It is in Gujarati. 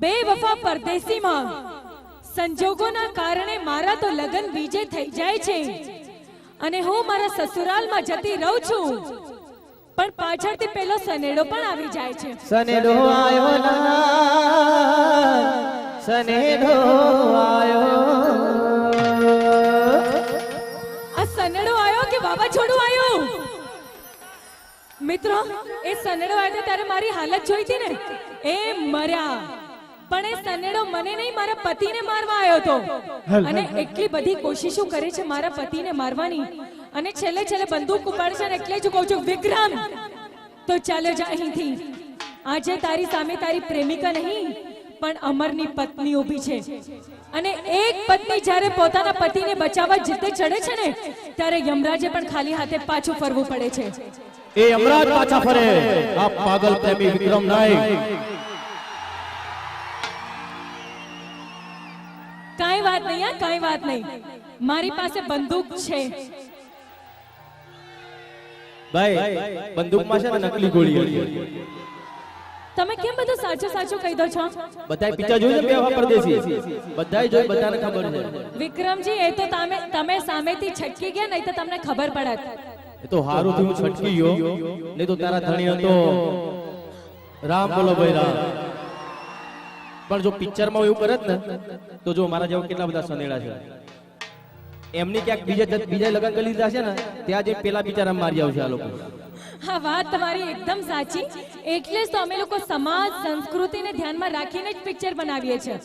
બેવફા પરદેશીમાં સંજોગોના કારણે મારા તો લગન બીજે થઈ જાય છે અને હું મારા સસુરાલમાં જતી રહું છું, પણ પાછળથી પેલો સનેડો પણ આવી જાય છે. સનેડો આયો ના, સનેડો આયો. આ સનેડો આયો કે વાવાઝોડું આવ્યું? મિત્રો, એ સનેડો આવ્યો ત્યારે મારી હાલત જોઈ હતી ને, એ મર્યા. પણ એ સનેડો મને નહીં, મારા પતિને મારવા આવ્યો હતો. અને એટલી બધી કોશિશો કરે છે મારા પતિને મારવાની, અને છેલ્લે છેલ્લે બંદૂક ઉપાડે છે. એટલે જ કહું છું, વિક્રમ, તો ચાલો જા અહીંથી. આજે તારી સામે તારી પ્રેમિકા નહીં પણ અમરની પત્ની ઊભી છે, અને એક પત્ની જ્યારે પોતાના પતિને બચાવવા જીતે ચડે છે ને, ત્યારે યમરાજે પણ ખાલી હાથે પાછું ફરવું પડે છે. એ યમરાજ પાછા ફરે, આ પાગલ પ્રેમી વિક્રમ નાયક. કાઈ વાત નહીં, કાઈ વાત નહીં. મારી પાસે બંદૂક છે. ભાઈ, બંદૂકમાં છે ને નકલી ગોળી હતી. તમે કેમ બધું સાચું સાચું કહી દો છો? બધાય પિક્ચર જોયું છે બેવફા પરદેશી, બધાય જોઈ, બધાને ખબર છે. વિક્રમજી, એ તો તમે સામેથી છટકી ગયા, નહીં તો તમને ખબર પડત. એ તો હારું થી હું છટકી ગયો, નહીં તો તારા ધણી હતો. રામ બોલો ભાઈ રામ. પણ જો પિક્ચરમાં એવું કરે ને, તો જો મારા જેવા કેટલા બધા સનેડા છે. એમની ક્યાંક બીજા લગન કરી લીધા છે ને, ત્યાં જે પેલા બિચારા મારી આવશે આ લોકો. હા, વાત તમારી એકદમ સાચી. એટલે જ તો અમે લોકો સમાજ સંસ્કૃતિને ધ્યાનમાં રાખીને જ પિક્ચર બનાવીએ છીએ.